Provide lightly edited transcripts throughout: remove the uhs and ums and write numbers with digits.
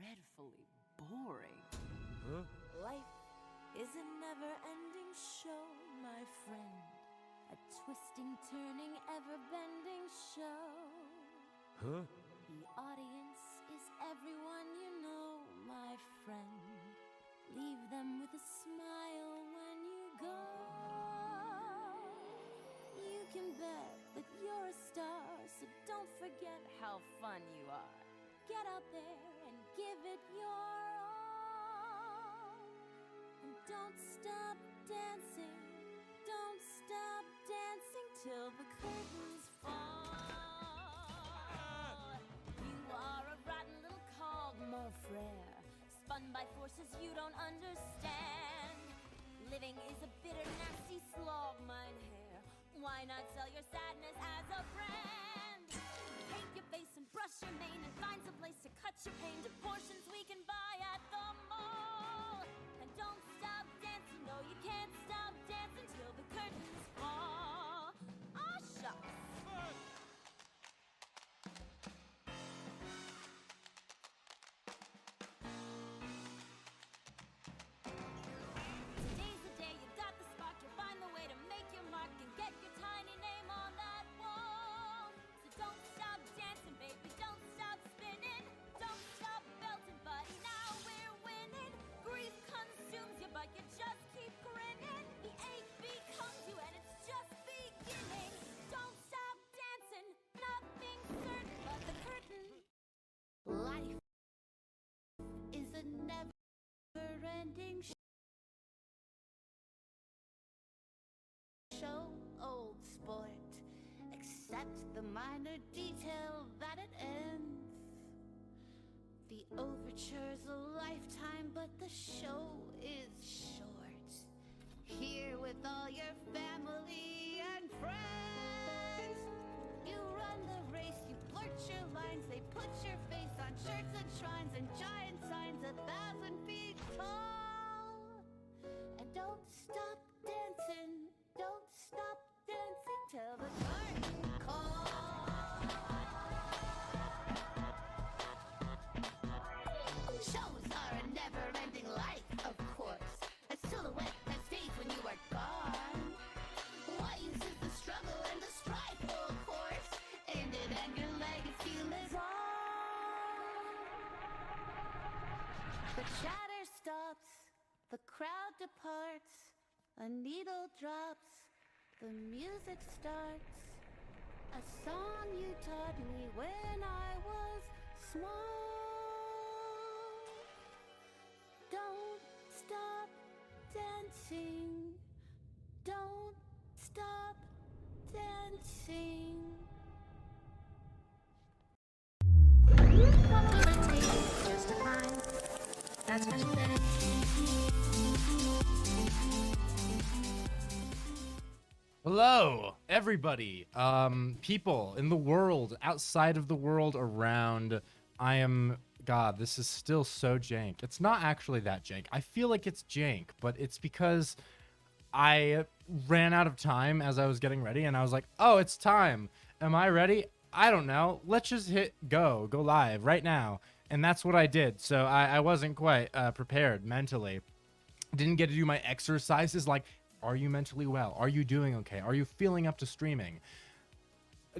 dreadfully boring. Huh? Life is a never-ending show, my friend. A twisting, turning, ever-bending show. Huh? The audience is everyone you know, my friend. Leave them with a smile when you go. You can bet that you're a star, so don't forget how fun you are. Get out there and give it your all. And don't stop dancing. Don't stop dancing till the curtains fall. You are a rotten little cog, mon frère, spun by forces you don't understand. Living is a bitter, nasty slog, mynheer. Why not sell your sadness as a brand? Paint your face and brush your mane and find some place to cut your pain to portions we can buy at the mall. And don't stop dancing, no, you can't stop dancing till the curtains fall. Aw, shucks. Today's the day, you got the spark, you'll find the way to make your mark and get your tiny name on that wall. So don't stop dancing, baby, don't stop spinning, don't stop belting, buddy, now we're winning. Grief consumes you, but you just keep grinning. The ache becomes you and it's just beginning. Don't stop dancing, nothing's certain but the curtain. Life is a never-ending show, old sport, except the minor detail that it ends. The overture's a lifetime, but the show is short. Here with all your family and friends, you run the race, you blurt your lines, they put your face on shirts and shrines and giant signs 1,000 feet tall. And don't stop dancing, don't stop dancing till the curtain calls. Shows are a never-ending life, of course. A silhouette that stays when you are gone. Why use the struggle and the strife, of course? Ended and your legacy lives on. The chatter stops, the crowd departs, a needle drops, the music starts. A song you taught me when I was small. Don't stop dancing. Don't stop dancing. Just fine. That's what you said. Hello, everybody. People in the world, outside of the world, around. God, this is still so jank. It's not actually that jank. I feel like it's jank, but it's because I ran out of time as I was getting ready, and I was like, oh, it's time. Am I ready? I don't know. Let's just hit go live right now. And that's what I did. So I wasn't quite prepared mentally. Didn't get to do my exercises like, are you mentally well? Are you doing okay? Are you feeling up to streaming?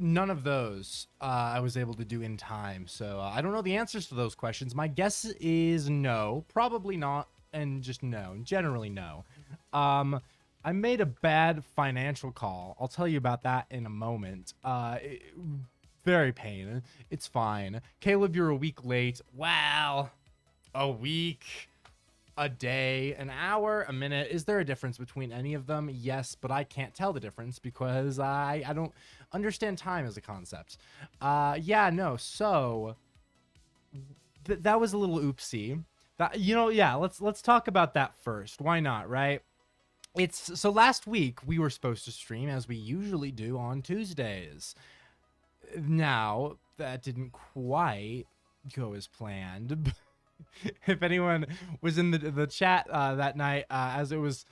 None of those I was able to do in time. So I don't know the answers to those questions. My guess is no, probably not, and just no, generally no. I made a bad financial call. I'll tell you about that in a moment. Very pain. It's fine. Caleb, you're a week late. Wow. A week. A day, an hour, a minute. Is there a difference between any of them? Yes, but I can't tell the difference because I don't understand time as a concept. Yeah, no. So that was a little oopsie. That, yeah, let's talk about that first. Why not, right? So last week we were supposed to stream as we usually do on Tuesdays. Now, that didn't quite go as planned. If anyone was in the chat that night as it was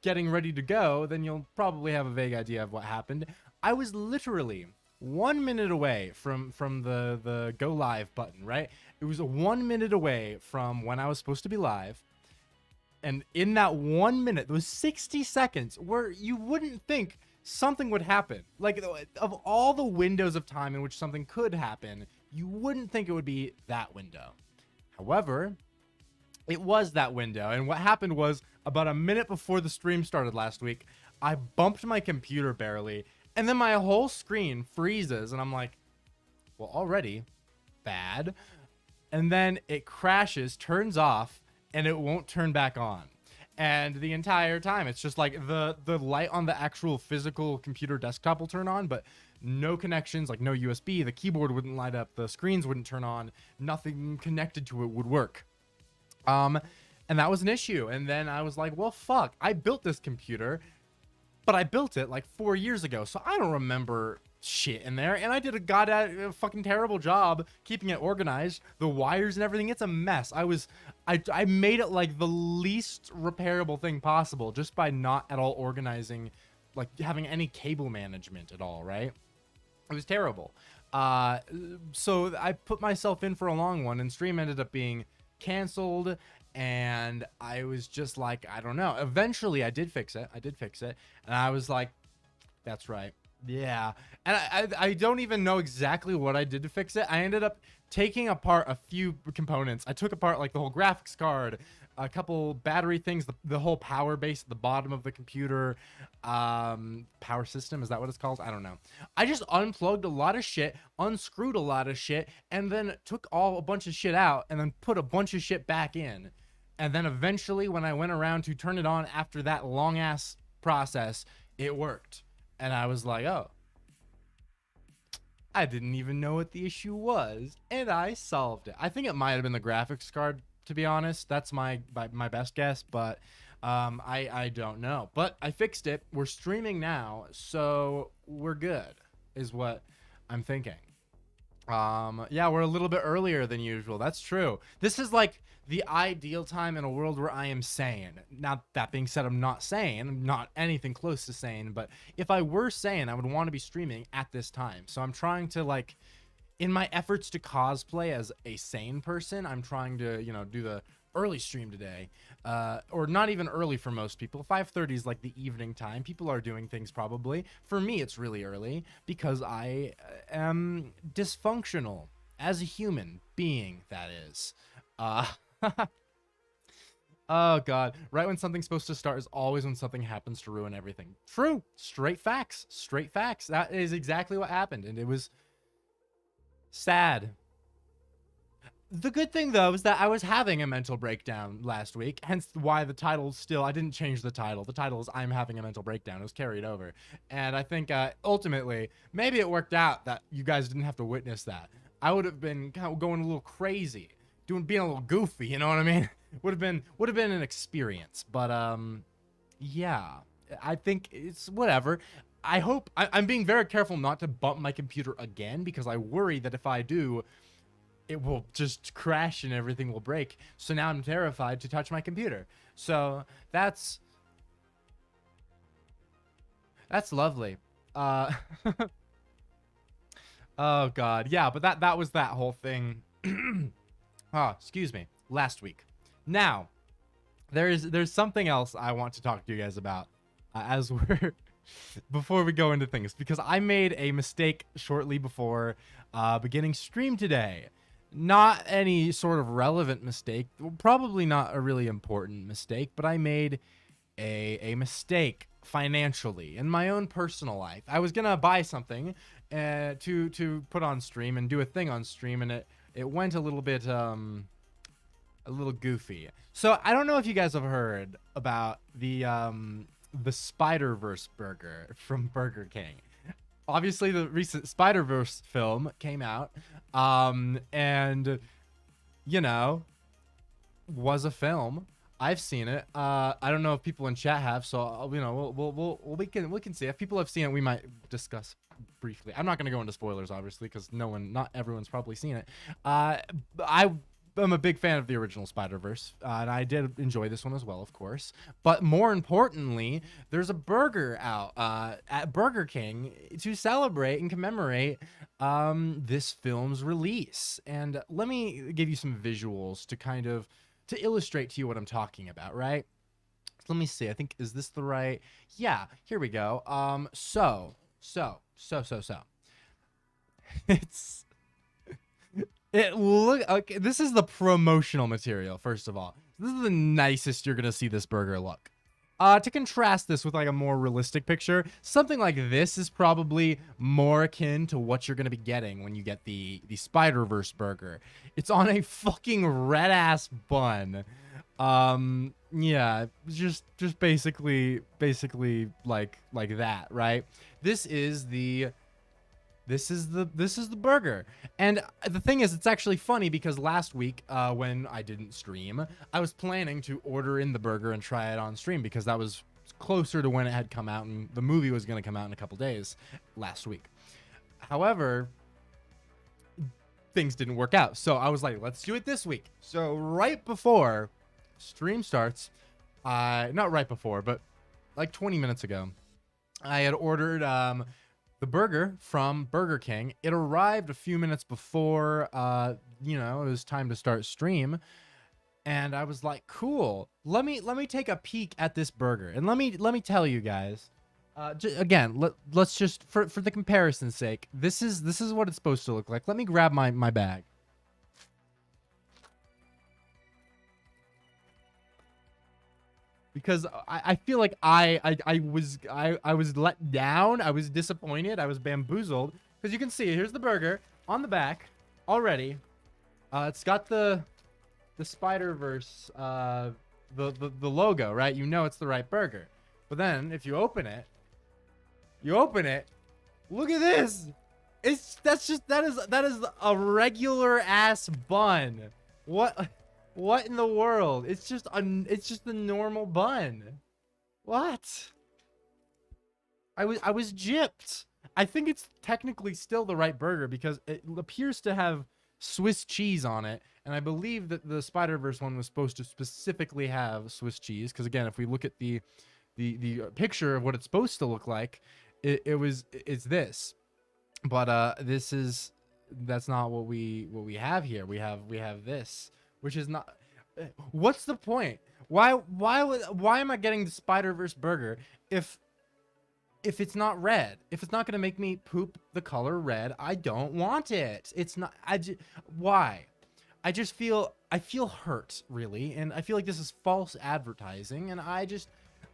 getting ready to go, then you'll probably have a vague idea of what happened. I was literally 1 minute away from the go live button, right? It was 1 minute away from when I was supposed to be live. And in that 1 minute, there was 60 seconds where you wouldn't think something would happen. Like, of all the windows of time in which something could happen, you wouldn't think it would be that window. However, it was that window. And what happened was, about a minute before the stream started last week, I bumped my computer barely, and then my whole screen freezes, and I'm like, well, already bad. And then it crashes, turns off, and it won't turn back on. And the entire time, it's just like the light on the actual physical computer desktop will turn on, but no connections, like no USB, the keyboard wouldn't light up, the screens wouldn't turn on, nothing connected to it would work. And that was an issue. And then I was like, well, fuck, I built this computer, but I built it like 4 years ago, so I don't remember shit in there, and I did a fucking terrible job keeping it organized. The wires and everything, it's a mess. I made it like the least repairable thing possible just by not at all organizing, like having any cable management at all, right? It was terrible. So I put myself in for a long one, and stream ended up being canceled, and I was just like, I don't know. Eventually I did fix it, and I was like, that's right. Yeah. And I don't even know exactly what I did to fix it. I ended up taking apart a few components. I took apart like the whole graphics card, a couple battery things, the whole power base at the bottom of the computer, power system, is that what it's called? I don't know. I just unplugged a lot of shit, unscrewed a lot of shit, and then took a bunch of shit out and then put a bunch of shit back in. And then eventually when I went around to turn it on after that long ass process, it worked. And I was like, oh, I didn't even know what the issue was, and I solved it. I think it might have been the graphics card, to be honest. That's my best guess, but I don't know. But I fixed it. We're streaming now, so we're good, is what I'm thinking. Yeah, we're a little bit earlier than usual. That's true. This is like the ideal time in a world where I am sane. Now, that being said, I'm not sane. I'm not anything close to sane, but if I were sane, I would want to be streaming at this time. So I'm trying to, like, in my efforts to cosplay as a sane person, I'm trying to, you know, do the early stream today. Or not even early for most people. 5:30 is like the evening time. People are doing things probably. For me, it's really early because I am dysfunctional as a human being, that is. Oh god, right when something's supposed to start is always when something happens to ruin everything. True. Straight facts. That is exactly what happened, and it was sad. The good thing though is that I was having a mental breakdown last week, hence why the title still, I didn't change the title. The title is I'm having a mental breakdown. It was carried over, and I think ultimately maybe it worked out that you guys didn't have to witness that. I would have been kind of going a little crazy, being a little goofy, you know what I mean? would have been an experience. But yeah, I think it's whatever. I hope I'm being very careful not to bump my computer again, because I worry that if I do, it will just crash and everything will break. So now I'm terrified to touch my computer. So that's lovely. Oh god, yeah, but that was that whole thing. Oh, excuse me. Last week. Now, there's something else I want to talk to you guys about as we're before we go into things, because I made a mistake shortly before beginning stream today. Not any sort of relevant mistake, probably not a really important mistake, but I made a mistake financially in my own personal life. I was gonna buy something to put on stream and do a thing on stream, and it went a little bit a little goofy. So I don't know if you guys have heard about the Spider-Verse burger from Burger King. Obviously the recent Spider-Verse film came out, and you know, was a film. I've seen it. I don't know if people in chat have, so you know, we can see if people have seen it. We might discuss briefly. I'm not going to go into spoilers, obviously, because not everyone's probably seen it. I'm a big fan of the original Spider-Verse, and I did enjoy this one as well, of course. But more importantly, there's a burger out at Burger King to celebrate and commemorate this film's release. And let me give you some visuals to kind of to illustrate to you what I'm talking about, right? So let me see. I think, is this the right? Yeah, here we go. So. Okay, this is the promotional material, first of all. This is the nicest you're gonna see this burger look. To contrast this with like a more realistic picture, something like this is probably more akin to what you're gonna be getting when you get the Spider-Verse burger. It's on a fucking red ass bun. Yeah, just basically like that, right? This is the burger. And the thing is, it's actually funny because last week when I didn't stream, I was planning to order in the burger and try it on stream because that was closer to when it had come out, and the movie was going to come out in a couple days last week. However, things didn't work out, so I was like, let's do it this week. So right before stream starts, not right before, but like 20 minutes ago, I had ordered the burger from Burger King. It arrived a few minutes before, you know, it was time to start stream. And I was like, cool, let me take a peek at this burger. And let me tell you guys, again, let's just, for the comparison's sake, this is what it's supposed to look like. Let me grab my bag. Because I feel like I was let down. I was disappointed. I was bamboozled. Because you can see, here's the burger on the back already. It's got the Spider-Verse, the logo, right? You know it's the right burger. But then if you open it, look at this. That is a regular ass bun. What in the world? It's just the normal bun. What? I was gypped. I think it's technically still the right burger because it appears to have Swiss cheese on it, and I believe that the Spider-Verse one was supposed to specifically have Swiss cheese. Because again, if we look at the picture of what it's supposed to look like, it's this. But that's not what we have here. We have this. Which is not. What's the point? Why am I getting the Spider-Verse burger if it's not red? If it's not gonna make me poop the color red, I don't want it. It's not. Why? I feel hurt, really, and I feel like this is false advertising, and I just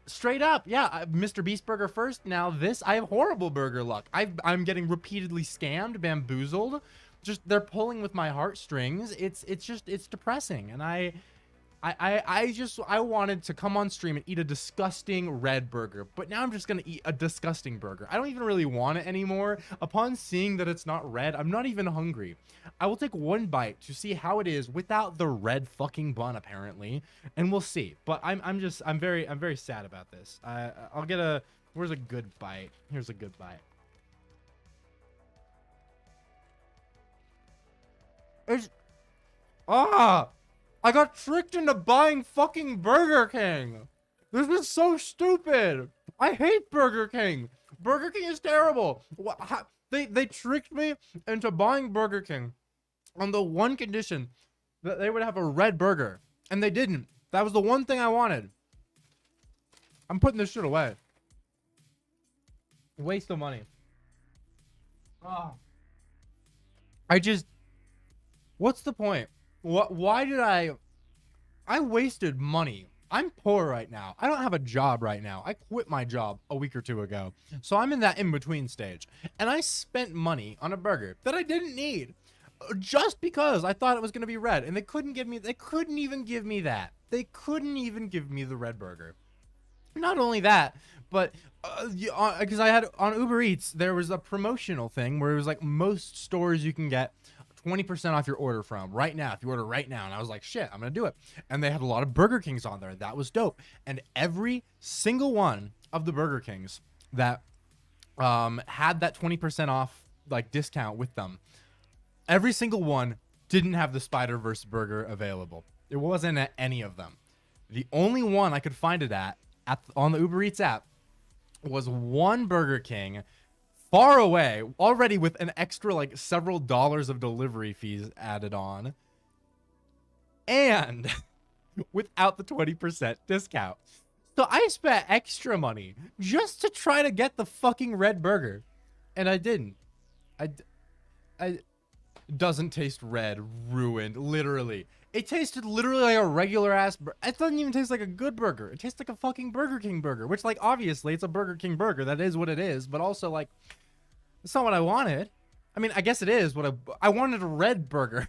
straight up, yeah, Mr. Beast burger first. Now this, I have horrible burger luck. I'm getting repeatedly scammed, bamboozled. Just they're pulling with my heartstrings. It's depressing, and I wanted to come on stream and eat a disgusting red burger, but now I'm just gonna eat a disgusting burger. I don't even really want it anymore. Upon seeing that it's not red, I'm not even hungry. I will take one bite to see how it is without the red fucking bun, apparently, and we'll see. But I'm very sad about this. I'll get where's a good bite? Here's a good bite. I got tricked into buying fucking Burger King. This is so stupid. I hate Burger King. Burger King is terrible. They tricked me into buying Burger King on the one condition that they would have a red burger, and they didn't. That was the one thing I wanted. I'm putting this shit away. Waste of money. What's the point? Why did I wasted money. I'm poor right now. I don't have a job right now. I quit my job a week or two ago. So I'm in that in-between stage. And I spent money on a burger that I didn't need just because I thought it was going to be red. And they couldn't even give me that. They couldn't even give me the red burger. Not only that, but because I had on Uber Eats, there was a promotional thing where it was like most stores you can get 20% off your order from right now if you order right now. And I was like, shit, I'm gonna do it. And they had a lot of Burger Kings on there. That was dope. And every single one of the Burger Kings that had that 20% off like discount with them, every single one didn't have the Spider-Verse burger available. It wasn't at any of them. The only one I could find it at on the Uber Eats app was one Burger King far away, already with an extra like several dollars of delivery fees added on, and without the 20% discount. So I spent extra money just to try to get the fucking red burger, and I didn't. I doesn't taste red. Ruined. Literally. It tasted literally like a regular ass it doesn't even taste like a good burger. It tastes like a fucking Burger King burger, which, like, obviously it's a Burger King burger. That is what it is, but also, like, it's not what I wanted. I mean, I guess it is what I wanted. A red burger.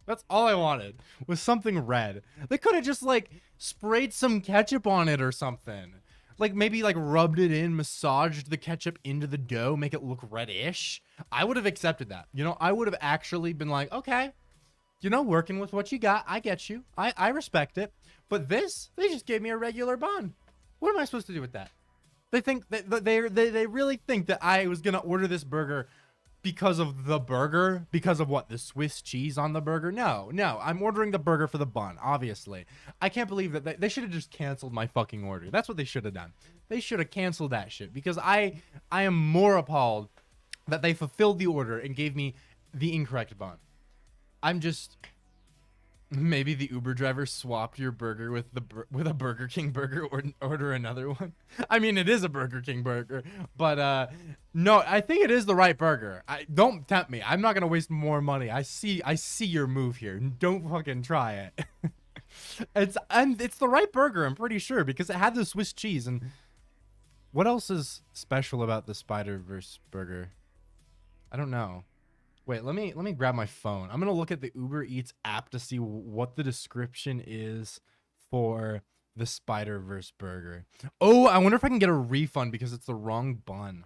That's all I wanted, was something red. They could have just, like, sprayed some ketchup on it or something. Like, maybe, like, rubbed it in, massaged the ketchup into the dough, make it look reddish. I would have accepted that. You know, I would have actually been like, okay, you know, working with what you got, I get you. I respect it. But this, they just gave me a regular bun. What am I supposed to do with that? They think that they really think that I was going to order this burger because of the burger, because of what, the Swiss cheese on the burger? No, I'm ordering the burger for the bun, obviously. I can't believe that they should have just canceled my fucking order. That's what they should have done. They should have canceled that shit, because I am more appalled that they fulfilled the order and gave me the incorrect bun. I'm just, maybe the Uber driver swapped your burger with a Burger King burger, or order another one. I mean, it is a Burger King burger, but no, I think it is the right burger. Don't tempt me. I'm not gonna waste more money. I see your move here. Don't fucking try it. It's the right burger, I'm pretty sure, because it had the Swiss cheese. And what else is special about the Spider-Verse burger? I don't know. Wait, let me grab my phone. I'm gonna look at the Uber Eats app to see what the description is for the Spider-Verse burger. Oh, I wonder if I can get a refund because it's the wrong bun.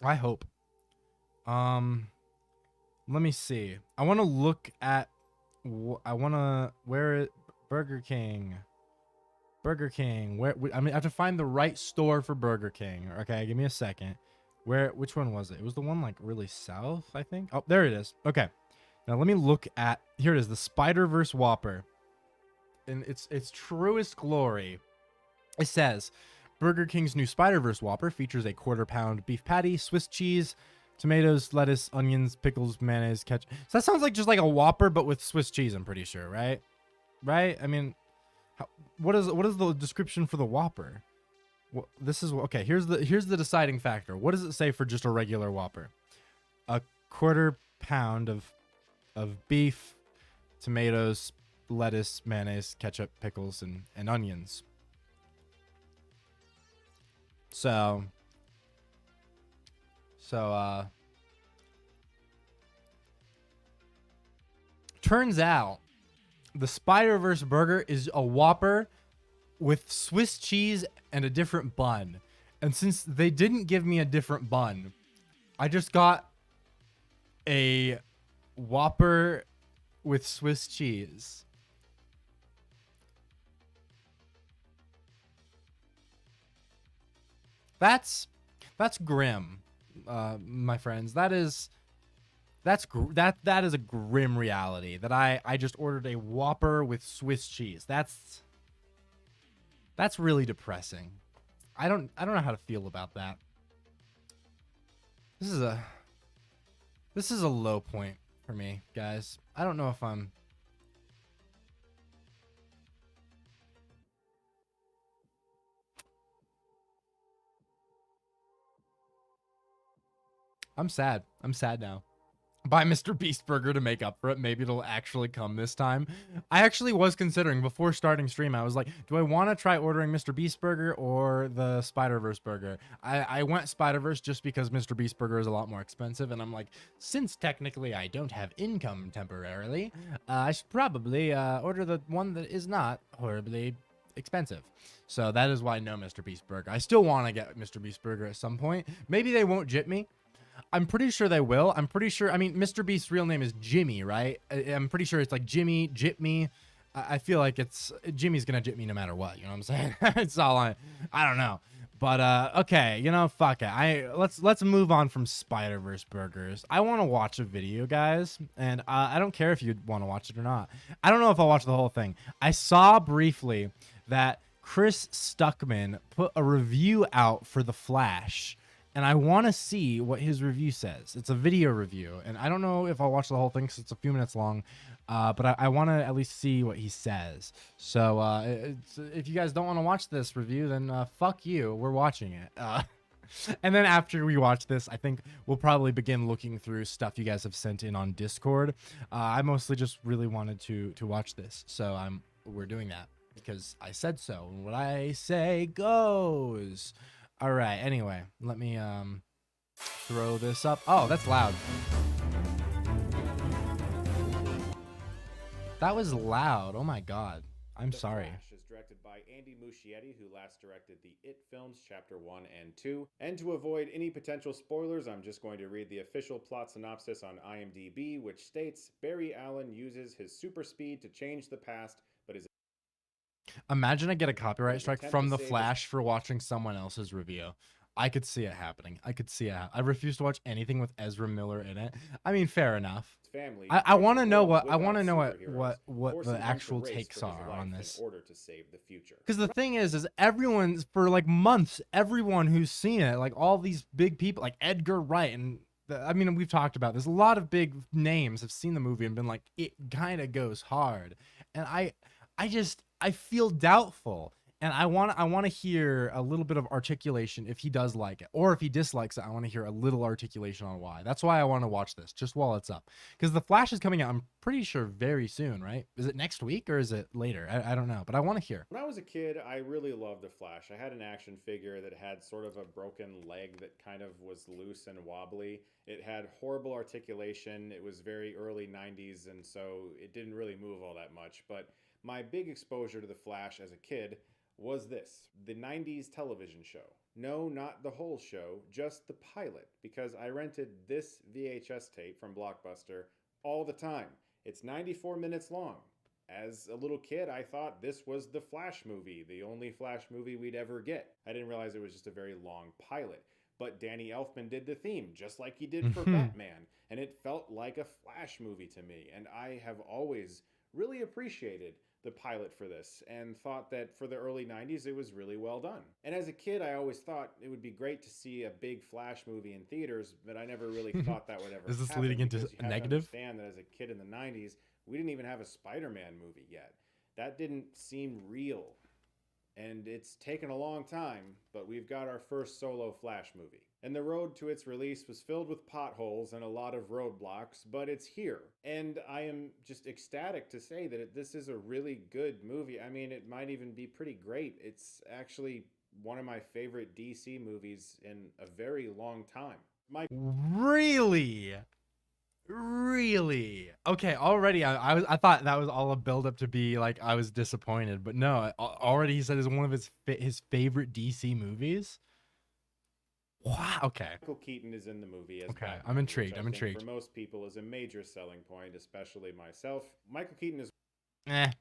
I hope. Let me see. I want to look at. Where Burger King. Burger King. I have to find the right store for Burger King. Okay, give me a second. Which one was it? It was the one, like, really south, I think. Oh, there it is. Okay. Now let me look at, here it is, the Spider-Verse Whopper. In its truest glory. It says, Burger King's new Spider-Verse Whopper features a 1/4 pound beef patty, Swiss cheese, tomatoes, lettuce, onions, pickles, mayonnaise, ketchup. So that sounds like just like a Whopper, but with Swiss cheese, I'm pretty sure, right? Right? I mean, what is the description for the Whopper? Well, this is okay. Here's the deciding factor. What does it say for just a regular Whopper? A 1/4 pound of beef, tomatoes, lettuce, mayonnaise, ketchup, pickles, and onions. So turns out the Spider-Verse burger is a Whopper with Swiss cheese and a different bun. And since they didn't give me a different bun, I just got a Whopper with Swiss cheese. That's grim, my friends. That is a grim reality, that I just ordered a Whopper with Swiss cheese. That's really depressing. I don't know how to feel about that. This is a low point for me, guys. I don't know if I'm sad. I'm sad now. Buy Mr. Beast burger to make up for it. Maybe it'll actually come this time. I actually was considering, before starting stream, I was like, do I want to try ordering Mr. Beast burger or the Spider-Verse burger? I went Spider-Verse just because Mr. Beast burger is a lot more expensive, and I'm like, since technically I don't have income temporarily, I should probably order the one that is not horribly expensive. So that is why no Mr. Beast burger. I still want to get Mr. Beast burger at some point. Maybe they won't jip me. I'm pretty sure they will. I'm pretty sure. I mean, Mr. Beast's real name is Jimmy, right? I'm pretty sure it's like Jimmy, Jip me. I feel like it's Jimmy's gonna jip me no matter what. You know what I'm saying? It's all I don't know. But okay, you know, fuck it. Let's move on from Spider-Verse burgers. I want to watch a video, guys, and I don't care if you want to watch it or not. I don't know if I'll watch the whole thing. I saw briefly that Chris Stuckman put a review out for The Flash, and I want to see what his review says. It's a video review, and I don't know if I'll watch the whole thing because it's a few minutes long, but I want to at least see what he says. So if you guys don't want to watch this review, then fuck you. We're watching it. And then after we watch this, I think we'll probably begin looking through stuff you guys have sent in on Discord. I mostly just really wanted to watch this, so we're doing that because I said so. And what I say goes. All right. Anyway, let me throw this up. Oh, that's loud. That was loud. Oh my God. I'm sorry. Flash is directed by Andy Muschietti, who last directed the It films Chapter 1 and 2. And to avoid any potential spoilers, I'm just going to read the official plot synopsis on IMDb, which states Barry Allen uses his super speed to change the past, but is... Imagine I get a copyright strike from The Flash for watching someone else's review. I could see it happening. I could see it. I refuse to watch anything with Ezra Miller in it. I mean, fair enough. Family I want to know what forcing the him to actual race takes for his are life on in this. order to save the future. Because the thing is everyone's for like months, everyone who's seen it, like all these big people, like Edgar Wright, and I mean, we've talked about this. A lot of big names have seen the movie and been like, it kind of goes hard, and I feel doubtful. And I want to hear a little bit of articulation if he does like it, or if he dislikes it. I want to hear a little articulation on why. That's why I want to watch this just while it's up, because The Flash is coming out, I'm pretty sure, very soon, right? Is it next week or is it later? I don't know, but I want to hear. When I was a kid, I really loved The Flash. I had an action figure that had sort of a broken leg that kind of was loose and wobbly. It had horrible articulation. It was very early 90s, and so it didn't really move all that much. But my big exposure to The Flash as a kid was the 90s television show. No, not the whole show, just the pilot, because I rented this VHS tape from Blockbuster all the time. It's 94 minutes long. As a little kid, I thought this was the Flash movie, the only Flash movie we'd ever get. I didn't realize it was just a very long pilot. But Danny Elfman did the theme, just like he did for Batman, and it felt like a Flash movie to me. And I have always really appreciated the pilot for this and thought that for the early 90s it was really well done. And as a kid, I always thought it would be great to see a big Flash movie in theaters, but I never really thought that would ever Is this happen, leading into because you have to negative? understand that as a kid in the 90s, we didn't even have a Spider-Man movie yet. That didn't seem real. And it's taken a long time, but we've got our first solo Flash movie. And the road to its release was filled with potholes and a lot of roadblocks, but it's here. And I am just ecstatic to say that this is a really good movie. I mean, it might even be pretty great. It's actually one of my favorite DC movies in a very long time. Really? Okay, already I thought that was all a build up to be like I was disappointed, but no, already he said it's one of his favorite DC movies. Wow. Okay. Michael Keaton is in the movie as okay. Batman, I'm intrigued. which I think for most people is a major selling point, especially myself. Michael Keaton is...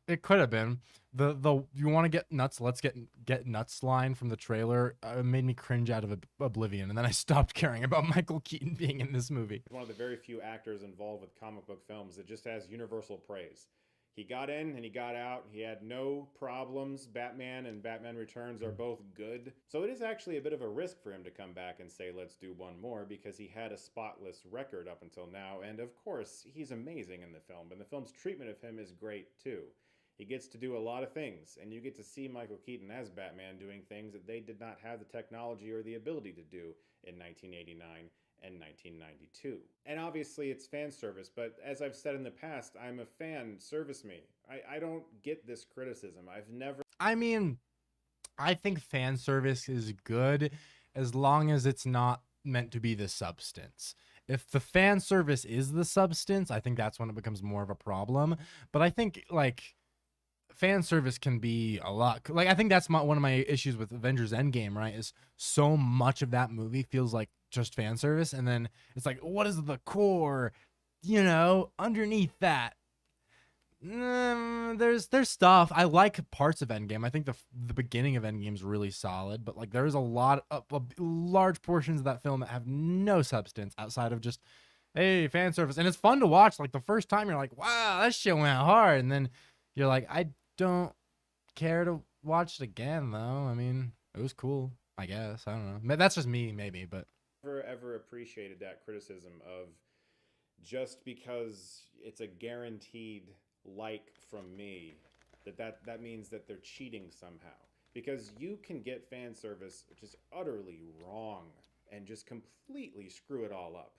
It could have been the you want to get nuts? Let's get nuts line from the trailer. Made me cringe out of oblivion, and then I stopped caring about Michael Keaton being in this movie. One of the very few actors involved with comic book films that just has universal praise. He got in and he got out. He had no problems. Batman and Batman Returns are both good. So it is actually a bit of a risk for him to come back and say, let's do one more, because he had a spotless record up until now. And of course, he's amazing in the film, and the film's treatment of him is great too. He gets to do a lot of things, and you get to see Michael Keaton as Batman doing things that they did not have the technology or the ability to do in 1989 and 1992. And obviously it's fan service, but as I've said in the past, I'm a fan, service me. I don't get this criticism. I mean, I think fan service is good as long as it's not meant to be the substance. If the fan service is the substance, I think that's when it becomes more of a problem. But I think like fan service can be a lot. Like I think that's one of my issues with Avengers Endgame, right? Is so much of that movie feels like just fan service, and then it's like, what is the core, underneath that? There's stuff. I like parts of Endgame. I think the beginning of Endgame is really solid, but like there's a lot of large portions of that film that have no substance outside of just hey, fan service. And it's fun to watch. Like the first time you're like, wow, that shit went hard, and then you're like, I don't care to watch it again though. I mean, it was cool, I guess. I don't know. That's just me, maybe, but Never ever appreciated that criticism of just because it's a guaranteed like from me that means that they're cheating somehow, because you can get fan service just utterly wrong and just completely screw it all up,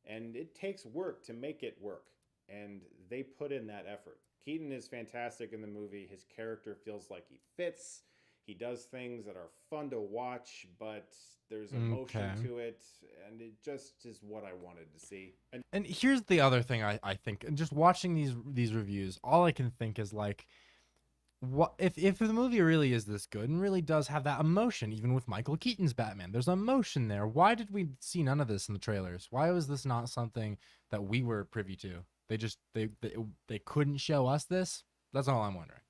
and it takes work to make it work, and they put in that effort. Keaton is fantastic in the movie. His character feels like he fits. He does things that are fun to watch, but there's emotion to it, and it just is what I wanted to see. And here's the other thing I think, and just watching these reviews, all I can think is like, what if the movie really is this good and really does have that emotion, even with Michael Keaton's Batman, there's emotion there. Why did we see none of this in the trailers? Why was this not something that we were privy to? They couldn't show us this. That's all I'm wondering.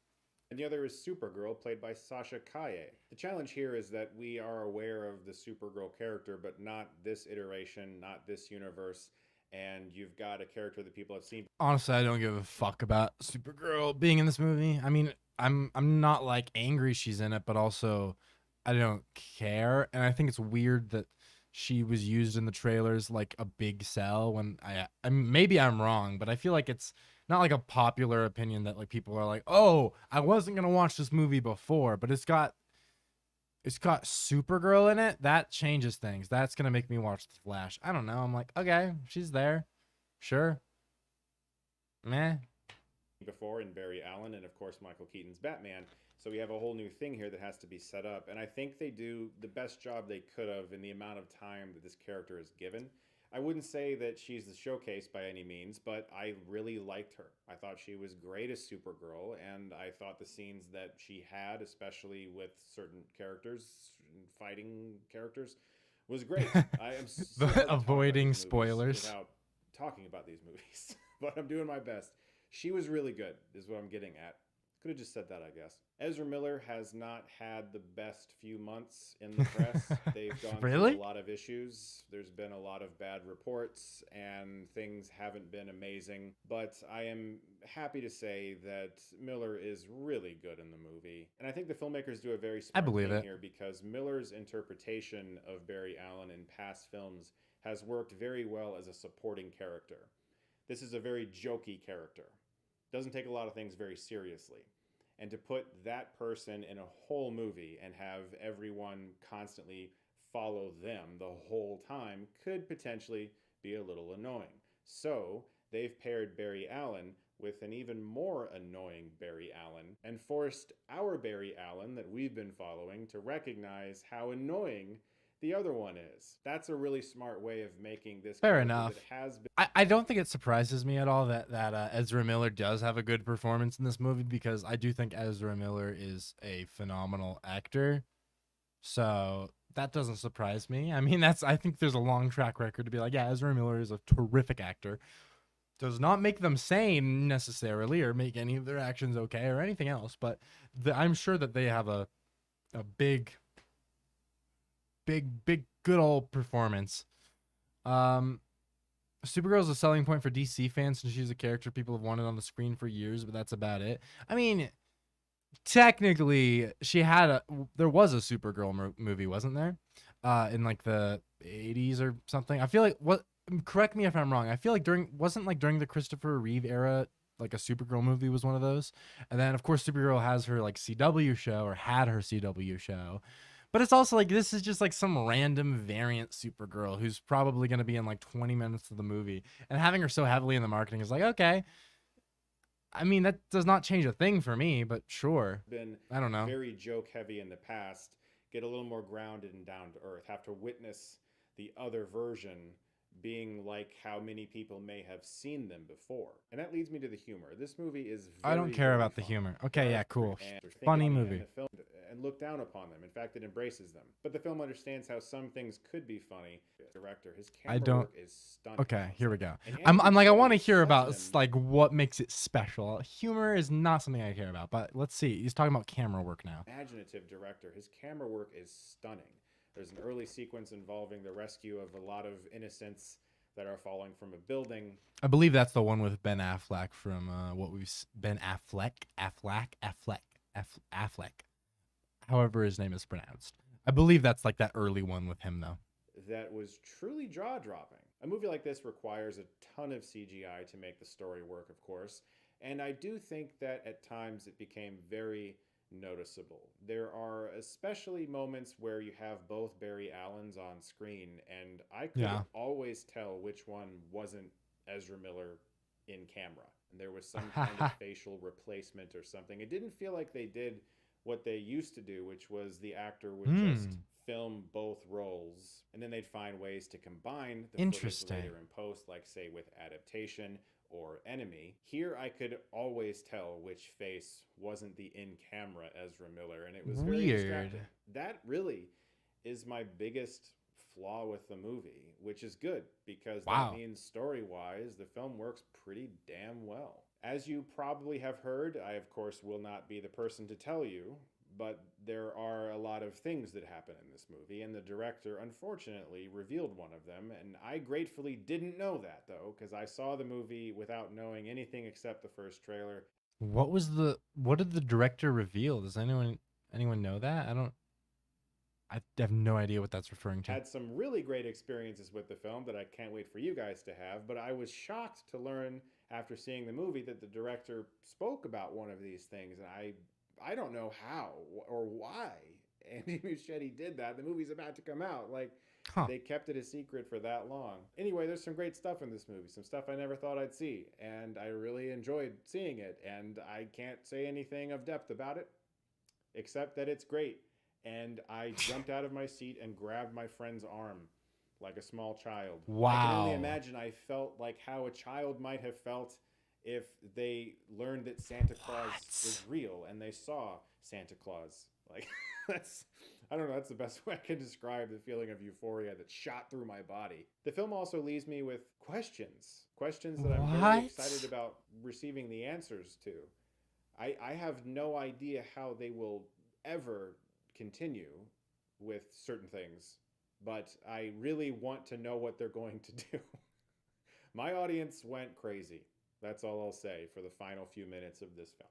And the other is Supergirl, played by Sasha Kaye. The challenge here is that we are aware of the Supergirl character, but not this iteration, not this universe. And you've got a character that people have seen. Honestly, I don't give a fuck about Supergirl being in this movie. I mean, I'm not like angry she's in it, but also I don't care. And I think it's weird that she was used in the trailers like a big sell when I mean, maybe I'm wrong, but I feel like it's not like a popular opinion that like people are like, oh, I wasn't gonna watch this movie before, but it's got Supergirl in it. That changes things. That's gonna make me watch The Flash. I don't know. I'm like, okay, she's there, sure, meh. Before in Barry Allen, and of course Michael Keaton's Batman. So we have a whole new thing here that has to be set up, and I think they do the best job they could have in the amount of time that this character is given. I wouldn't say that she's the showcase by any means, but I really liked her. I thought she was great as Supergirl, and I thought the scenes that she had, especially with certain characters, fighting characters, was great. I am so avoiding spoilers without talking about these movies, but I'm doing my best. She was really good, is what I'm getting at. Could have just said that, I guess. Ezra Miller has not had the best few months in the press. They've gone through a lot of issues. There's been a lot of bad reports, and things haven't been amazing. But I am happy to say that Miller is really good in the movie. And I think the filmmakers do a very smart thing here, because Miller's interpretation of Barry Allen in past films has worked very well as a supporting character. This is a very jokey character. Doesn't take a lot of things very seriously. And to put that person in a whole movie and have everyone constantly follow them the whole time could potentially be a little annoying. So they've paired Barry Allen with an even more annoying Barry Allen and forced our Barry Allen that we've been following to recognize how annoying the other one is. That's a really smart way of making this fair enough. That has been... I don't think it surprises me at all that Ezra Miller does have a good performance in this movie, because I do think Ezra Miller is a phenomenal actor. So that doesn't surprise me. I mean, I think there's a long track record to be like, yeah, Ezra Miller is a terrific actor. Does not make them sane necessarily, or make any of their actions okay or anything else, but I'm sure that they have a big good old performance. Supergirl is a selling point for DC fans, and she's a character people have wanted on the screen for years, but that's about it. I mean, technically, there was a Supergirl movie, wasn't there? In like the 80s or something. I feel like correct me if I'm wrong. I feel like during the Christopher Reeve era, like a Supergirl movie was one of those. And then of course Supergirl has her like CW show, or had her CW show. But it's also like, this is just like some random variant Supergirl who's probably going to be in like 20 minutes of the movie. And having her so heavily in the marketing is like, okay. I mean, that does not change a thing for me, but sure. I don't know. Very joke heavy in the past. Get a little more grounded and down to earth. Have to witness the other version being like how many people may have seen them before. And that leads me to the humor. This movie is very, I don't care about the humor. Okay, yeah, cool. Funny movie. and look down upon them. In fact, it embraces them. But the film understands how some things could be funny. The director, his camera work is stunning. Okay, here we go. And I'm like, I want to Andrew hear Muschietti about is such like what makes it special. Humor is not something I care about, but let's see. He's talking about camera work now. imaginative director. His camera work is stunning. There's an early sequence involving the rescue of a lot of innocents that are falling from a building. I believe that's the one with Ben Affleck from Ben Affleck, however his name is pronounced. I believe that's like that early one with him though. That was truly jaw-dropping. A movie like this requires a ton of CGI to make the story work, of course, and I do think that at times it became very noticeable. There are especially moments where you have both Barry Allens on screen, and I could always tell which one wasn't Ezra Miller in camera. And there was some kind of facial replacement or something. It didn't feel like they did what they used to do, which was the actor would just film both roles, and then they'd find ways to combine the footage later in post, like say with Adaptation or Enemy. Here I could always tell which face wasn't the in-camera Ezra Miller, and it was very distracting. That really is my biggest flaw with the movie, which is good because that means story-wise the film works pretty damn well. As you probably have heard, I of course will not be the person to tell you, but there are a lot of things that happen in this movie, and the director unfortunately revealed one of them, and I gratefully didn't know that though, because I saw the movie without knowing anything except the first trailer. What did the director reveal? Does anyone know that? I have no idea what that's referring to. Had some really great experiences with the film that I can't wait for you guys to have, but I was shocked to learn after seeing the movie that the director spoke about one of these things, and I don't know how or why Andy Muschietti did that. The movie's about to come out. Like, they kept it a secret for that long. Anyway, there's some great stuff in this movie, some stuff I never thought I'd see, and I really enjoyed seeing it, and I can't say anything of depth about it, except that it's great. And I jumped out of my seat and grabbed my friend's arm like a small child. Wow. I can only imagine I felt like how a child might have felt if they learned that Santa Claus is real and they saw Santa Claus. Like, I don't know, that's the best way I can describe the feeling of euphoria that shot through my body. The film also leaves me with questions that I'm very excited about receiving the answers to. I have no idea how they will ever continue with certain things, but I really want to know what they're going to do. My audience went crazy. That's all I'll say for the final few minutes of this film.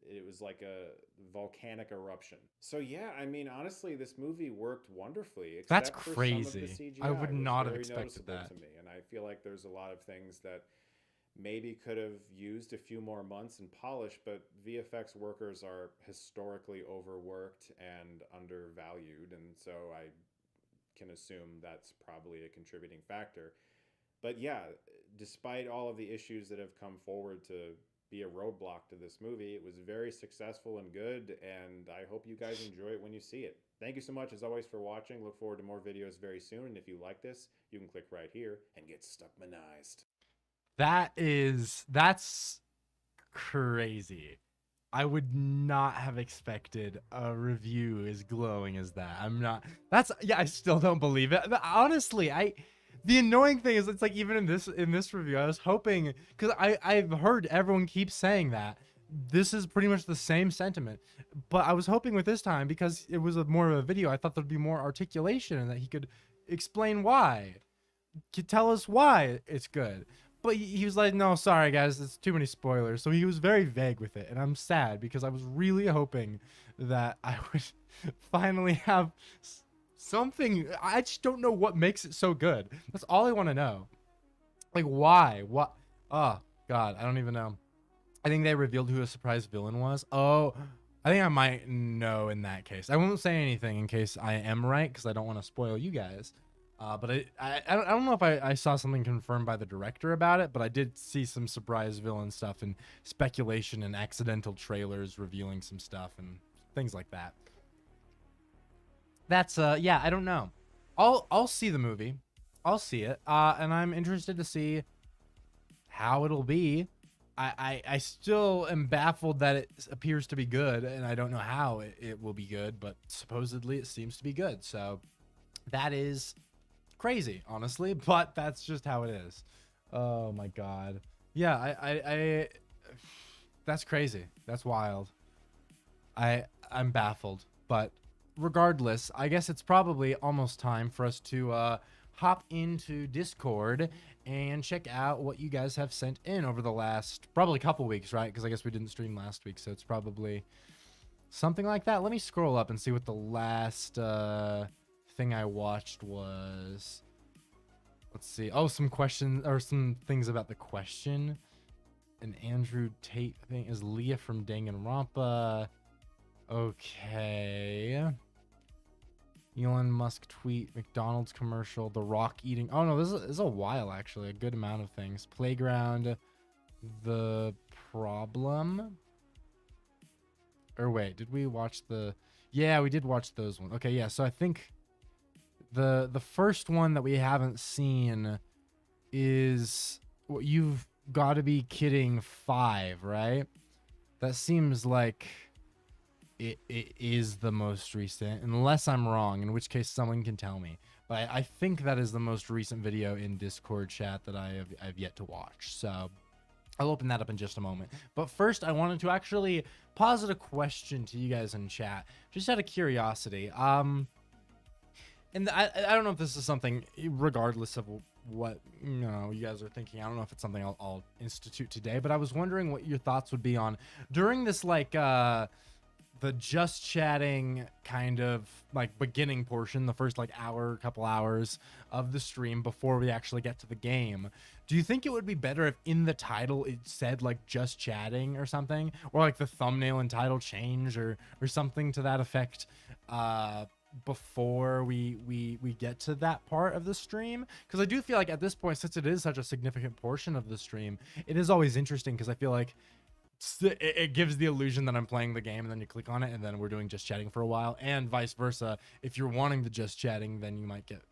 It was like a volcanic eruption. So yeah, I mean, honestly, this movie worked wonderfully. That's except for crazy. Some of the CGI. I would not have very expected noticeable that. to me, and I feel like there's a lot of things that maybe could have used a few more months and polish, but VFX workers are historically overworked and undervalued, and so I can assume that's probably a contributing factor. But yeah, despite all of the issues that have come forward to be a roadblock to this movie, it was very successful and good, and I hope you guys enjoy it when you see it. Thank you so much, as always, for watching. Look forward to more videos very soon, and if you like this, you can click right here and get Stuckmanized. That's crazy. I would not have expected a review as glowing as that. I still don't believe it. But honestly, the annoying thing is, it's like, even in this review, I was hoping, because I've heard everyone keep saying that this is pretty much the same sentiment, but I was hoping with this time, because it was more of a video, I thought there'd be more articulation and that he could explain why, could tell us why it's good. But he was like, no, sorry guys, it's too many spoilers. So he was very vague with it, and I'm sad because I was really hoping that I would finally have something. I just don't know what makes it so good. That's all I want to know. Like, why? What? Oh God, I don't even know. I think they revealed who a surprise villain was. Oh, I think I might know in that case. I won't say anything in case I am right, because I don't want to spoil you guys. But I don't know if I saw something confirmed by the director about it, but I did see some surprise villain stuff and speculation and accidental trailers revealing some stuff and things like that. That's yeah, I don't know. I'll see the movie. I'll see it. And I'm interested to see how it'll be. I still am baffled that it appears to be good, and I don't know how it will be good, but supposedly it seems to be good. So that is crazy, honestly, but that's just how it is. Oh my god. Yeah, I that's crazy. That's wild. I'm baffled, but regardless, I guess it's probably almost time for us to hop into Discord and check out what you guys have sent in over the last probably couple weeks, right? Because I guess we didn't stream last week, so it's probably something like that. Let me scroll up and see what the last thing I watched was. Let's see. Oh, some questions or some things about the question. An Andrew Tate thing. Is Leah from Danganronpa? Okay. Elon Musk tweet, McDonald's commercial, The Rock eating. Oh no, this is a while actually. A good amount of things. Playground, The Problem. Or wait, did we watch the? Yeah, we did watch those ones. Okay, yeah. So I think the first one that we haven't seen is what You've Got to Be Kidding 5, right? That seems like it is the most recent, unless I'm wrong, in which case someone can tell me. But I think that is the most recent video in Discord chat that I've yet to watch. So I'll open that up in just a moment. But first, I wanted to actually posit a question to you guys in chat, just out of curiosity. And I don't know if this is something, regardless of what you guys are thinking. I don't know if it's something I'll institute today, but I was wondering what your thoughts would be on during this like the just chatting kind of like beginning portion, the first like couple hours of the stream before we actually get to the game. Do you think it would be better if in the title it said like just chatting or something, or like the thumbnail and title change or something to that effect before we get to that part of the stream? Because I do feel like at this point, since it is such a significant portion of the stream, it is always interesting because I feel like it gives the illusion that I'm playing the game, and then you click on it and then we're doing just chatting for a while, and vice versa. If you're wanting the just chatting, then you might get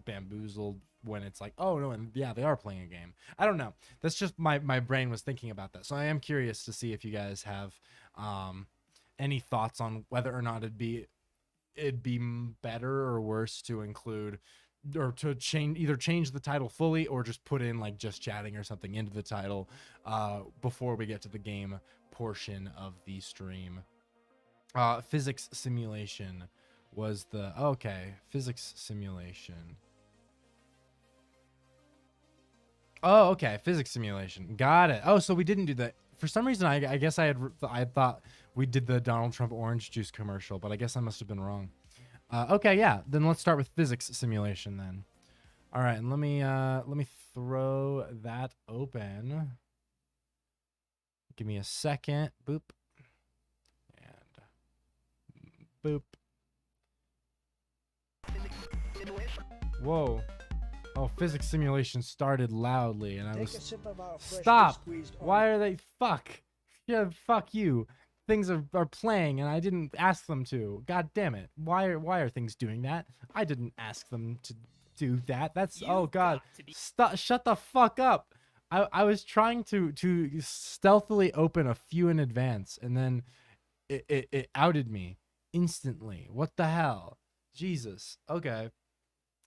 bamboozled when it's like, oh no, and yeah, they are playing a game. I don't know, that's just my brain was thinking about that. So I am curious to see if you guys have any thoughts on whether or not it'd be better or worse to include or to change the title fully, or just put in like just chatting or something into the title before we get to the game portion of the stream. Physics simulation was the physics simulation. Oh, okay, physics simulation, got it. Oh, so we didn't do that for some reason. I guess I thought we did the Donald Trump orange juice commercial, but I guess I must have been wrong. Okay, yeah, then let's start with physics simulation then. All right, and let me throw that open. Give me a second. Boop. And boop. Whoa. Oh, physics simulation started loudly, and I was stop. Why are they Yeah, fuck you. Things are playing and I didn't ask them to. God damn it. Why are things doing that? I didn't ask them to do that. That's oh god. Stop, shut the fuck up. I was trying to stealthily open a few in advance, and then it outed me instantly. What the hell? Jesus. Okay.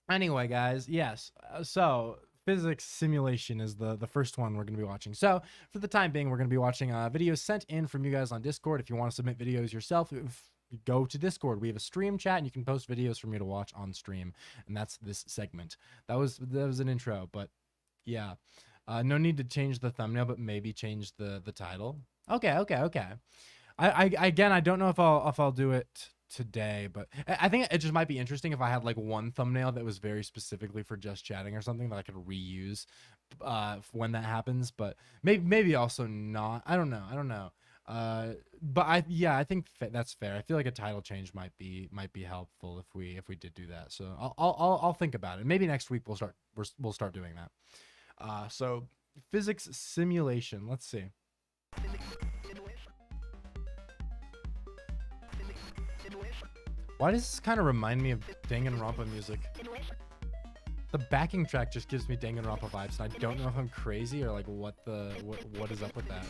Anyway, guys, yes. So physics simulation is the first one we're going to be watching. So for the time being, we're going to be watching videos sent in from you guys on Discord. If you want to submit videos yourself, go to Discord. We have a stream chat, and you can post videos for me to watch on stream. And that's this segment. That was an intro, but yeah, no need to change the thumbnail, but maybe change the title. Okay. I don't know if I'll do it today, but I think it just might be interesting if I had like one thumbnail that was very specifically for just chatting or something that I could reuse when that happens, but maybe also not. I don't know. But I think that's fair. I feel like a title change might be helpful if we did do that. So I'll think about it. Maybe next week we'll start doing that. So physics simulation. Let's see. Why does this kind of remind me of Danganronpa music? The backing track just gives me Danganronpa vibes, and I don't know if I'm crazy or like what is up with that.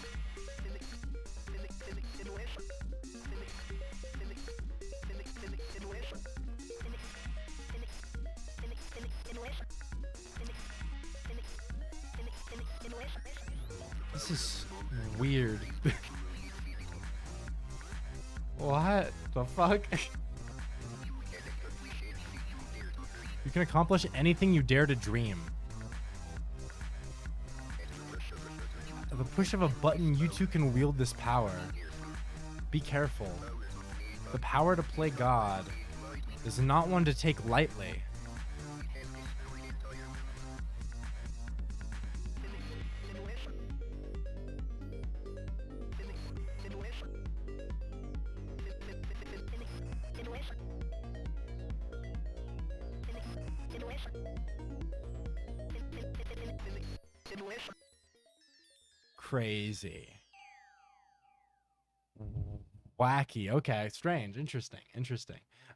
This is weird. What the fuck? You can accomplish anything you dare to dream. At the push of a button, you too can wield this power. Be careful. The power to play God is not one to take lightly. Crazy. Wacky. Okay, strange. Interesting.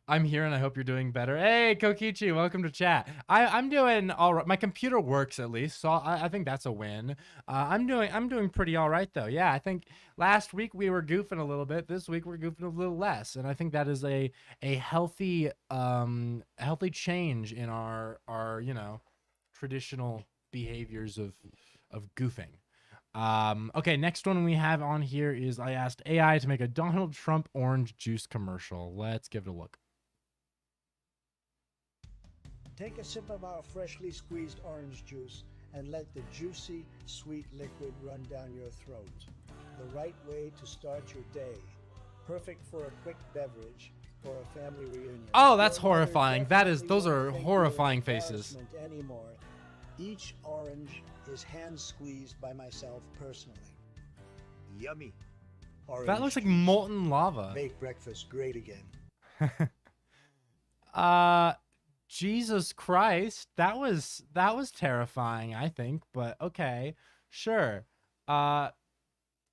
I'm here and I hope you're doing better. Hey, Kokichi, welcome to chat. I'm doing all right. My computer works at least, so I think that's a win. I'm doing pretty all right though. Yeah, I think last week we were goofing a little bit. This week we're goofing a little less, and I think that is a healthy change in our traditional behaviors of goofing. Okay, next one we have on here is I asked AI to make a Donald Trump orange juice commercial. Let's give it a look. Take a sip of our freshly squeezed orange juice and let the juicy, sweet liquid run down your throat. The right way to start your day. Perfect for a quick beverage or a family reunion. Oh, that's horrifying. Those are horrifying faces. Anymore. Each orange is hand squeezed by myself personally. Yummy. Orange That looks like juice. molten lava. Make breakfast great again. Jesus Christ. That was terrifying, I think, but okay. Sure. That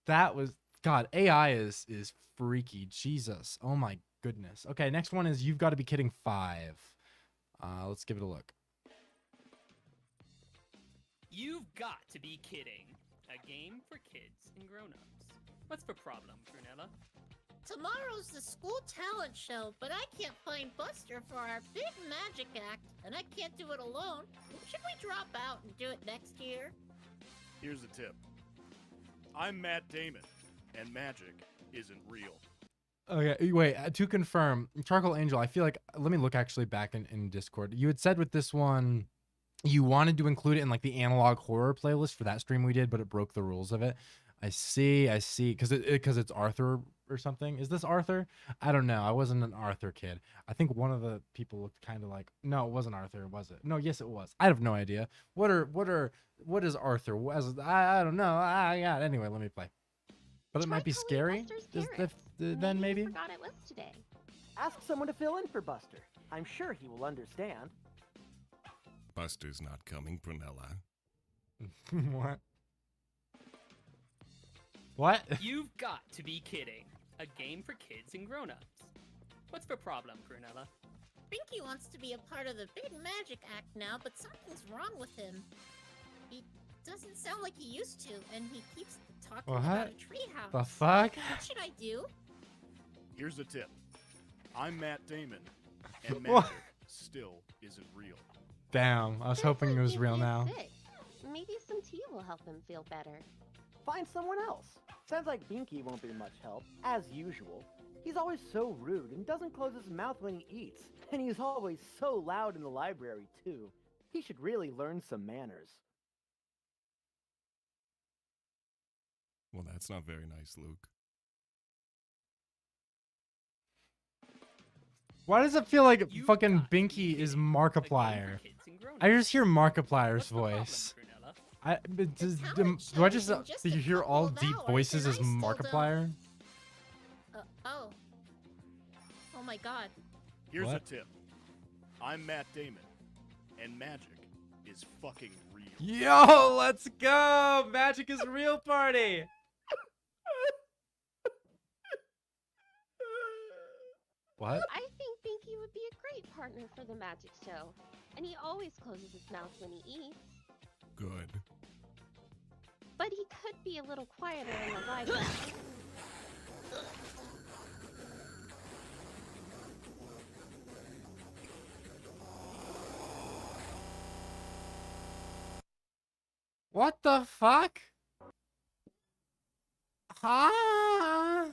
was God, AI is freaky. Jesus. Oh my goodness. Okay, next one is You've Got to Be Kidding 5. Let's give it a look. You've got to be kidding. A game for kids and grown-ups. What's the problem, Brunella? Tomorrow's the school talent show, but I can't find Buster for our big magic act, and I can't do it alone. Should we drop out and do it next year? Here's a tip. I'm Matt Damon, and magic isn't real. Okay, wait, to confirm, Charcoal Angel, I feel like, let me look actually back in Discord. You had said with this one, you wanted to include it in like the analog horror playlist for that stream we did, but it broke the rules of it. I see, because it's Arthur or something. Is this Arthur? I don't know. I wasn't an Arthur kid. I think one of the people looked kind of like, no, it wasn't Arthur, was it? No, yes, it was. I have no idea. What is Arthur? I don't know. Yeah. Anyway, let me play. But it might be scary. Then maybe. Forgot it was today. Ask someone to fill in for Buster. I'm sure he will understand. Buster's not coming, Prunella. What? You've got to be kidding. A game for kids and grown-ups. What's the problem, Brunella? Binky wants to be a part of the big magic act now, but something's wrong with him. He doesn't sound like he used to, and he keeps talking about a treehouse. The fuck? What should I do? Here's a tip. I'm Matt Damon, and What? magic still isn't real. Damn, I was hoping it was real now. Sick. Maybe some tea will help him feel better. Find someone else. Sounds like Binky won't be much help, as usual. He's always so rude and doesn't close his mouth when he eats. And he's always so loud in the library, too. He should really learn some manners. Well, that's not very nice, Luke. Why does it feel like You've fucking got to be Binky is kidding. A game Markiplier? for kids and grown-ups. I just hear Markiplier's What's the problem, voice. Brunella? Do I just do you hear all deep voices as Markiplier? Oh my god. Here's What? a tip. I'm Matt Damon, and magic is fucking real. Yo, let's go! Magic is real party! What? I think Binky would be a great partner for the magic show. and he always closes his mouth when he eats. Good. But he could be a little quieter in the library. What the fuck? Huh?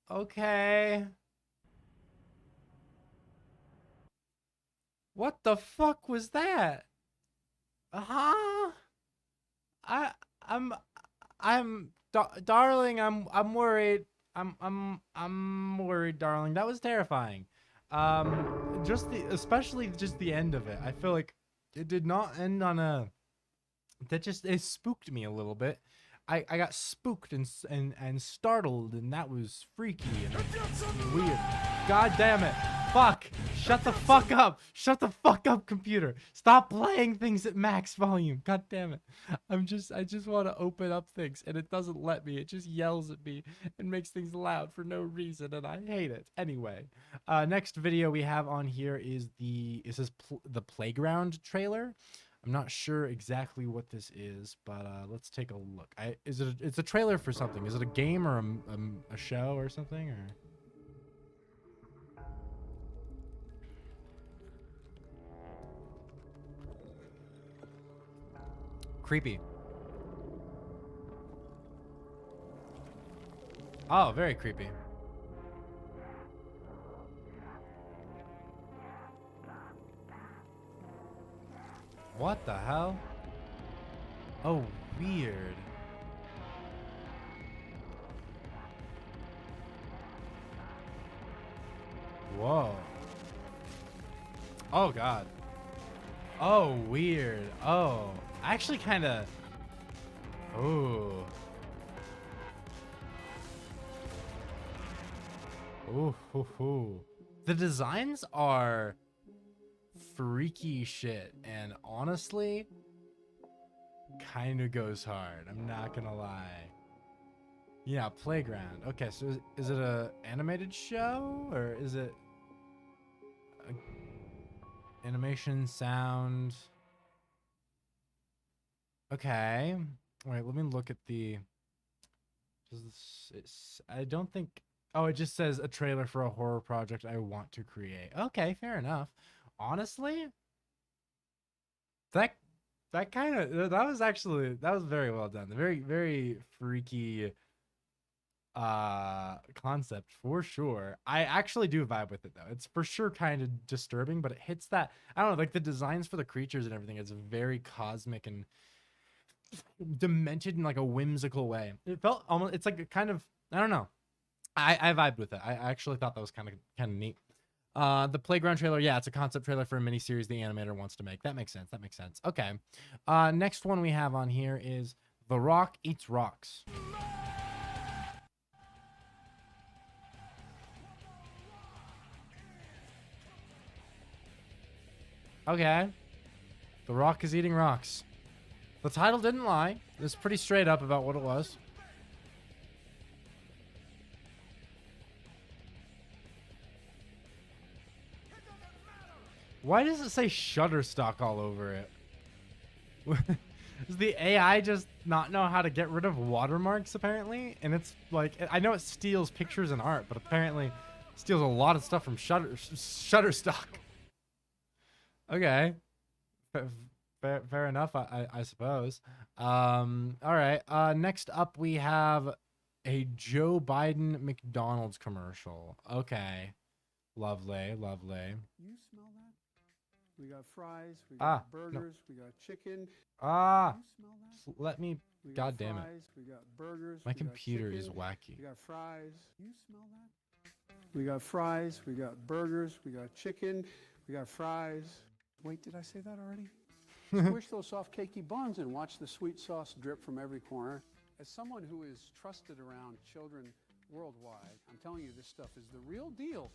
Okay. What the fuck was that? Huh? I I'm darling, I'm worried. I'm worried, darling. That was terrifying. Especially just the end of it. I feel like it did not end on a it spooked me a little bit. I got spooked and startled, and that was freaky and weird. God damn it. Fuck. Shut the fuck up. Shut the fuck up, computer. Stop playing things at max volume. God damn it. I just want to open up things, and it doesn't let me. It just yells at me and makes things loud for no reason, and I hate it. Anyway, next video we have on here is the playground trailer. I'm not sure exactly what this is, but let's take a look. It's a trailer for something. Is it a game or a show or something? Or creepy. Oh, very creepy. What the hell? Oh, weird. Whoa. Oh, God. Oh, weird. Oh, actually kind of... Ooh. Ooh, hoo, hoo. The designs are freaky shit, and honestly kind of goes hard. I'm not gonna lie. Yeah, playground. Okay, so is it a animated show, or is it animation, sound? Okay, wait, let me look at the I don't think... Oh, it just says a trailer for a horror project I want to create. Okay, fair enough. Honestly, that was very well done. The very freaky concept for sure. I actually do vibe with it though. It's for sure kind of disturbing, but it hits that, I don't know, like the designs for the creatures and everything is very cosmic and demented in like a whimsical way. It felt almost, it's like a kind of, I don't know. I vibed with it. I actually thought that was kind of neat. The playground trailer, yeah, it's a concept trailer for a miniseries the animator wants to make. That makes sense. That makes sense. Okay. Next one we have on here is The Rock Eats Rocks. Okay. The Rock is eating rocks. The title didn't lie. It was pretty straight up about what it was. Why does it say Shutterstock all over it? Does the AI just not know how to get rid of watermarks, apparently? And it's like, I know it steals pictures and art, but apparently steals a lot of stuff from Shutterstock. Okay. Fair enough, I suppose. All right. Next up, we have a Joe Biden McDonald's commercial. Okay. Lovely, lovely. You smell that? We got fries, we got burgers, we got chicken. You smell that? Let me... God damn it. We got burgers. My computer is wacky. We got fries. You smell that? We got fries, we got burgers, we got chicken, we got fries. Wait, did I say that already? Squish those soft cakey buns and watch the sweet sauce drip from every corner. As someone who is trusted around children worldwide, I'm telling you, this stuff is the real deal.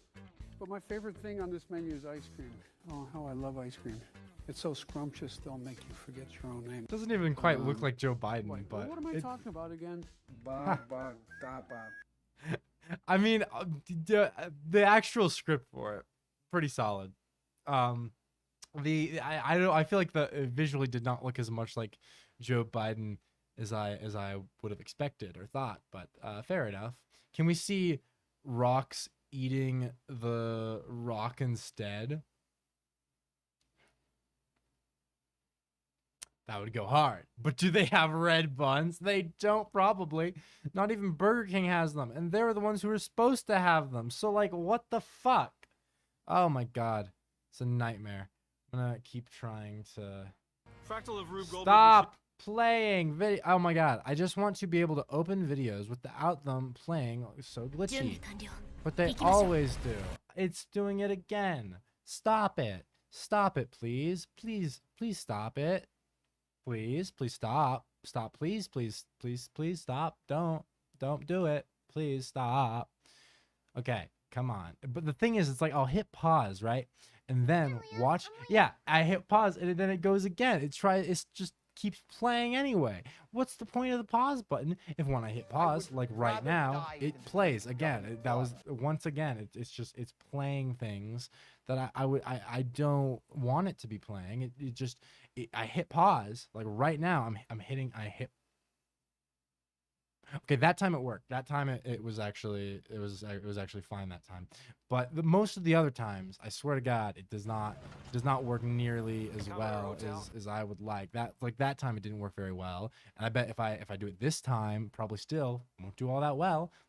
But my favorite thing on this menu is ice cream. Oh, how I love ice cream. It's so scrumptious, they'll make you forget your own name. Doesn't even quite look like Joe Biden, wait, but... What am I talking about again? I mean, the actual script for it pretty solid. I don't know, I feel like it visually did not look as much like Joe Biden as I would have expected or thought, but fair enough. Can we see Rocks eating the rock instead? That would go hard. But do they have red buns? They don't, probably. Not even Burger King has them, and they're the ones who are supposed to have them. So like, what the fuck? Oh my god, it's a nightmare. I'm gonna keep trying to Fractal of Rube Goldberg. stop playing video. Oh my god, I just want to be able to open videos without them playing so glitchy. But they always do. It's doing it again. Stop it. Stop it, please. Please, please stop it. Please, please stop. Stop, please, please, please, please stop. Don't do it. Please stop. Okay, come on. But the thing is, it's like I'll hit pause, right? And then watch. Yeah, I hit pause and then it goes again. It's just keeps playing anyway. What's the point of the pause button if when I hit pause, like right now, it plays again? That was once again. It's playing things that I don't want it to be playing. I hit pause like right now. I hit. Okay, that time it worked. That time it was actually fine that time. But most of the other times, I swear to God, it does not work nearly as well as I would like. That time it didn't work very well. And I bet if I do it this time, probably still won't do all that well. Like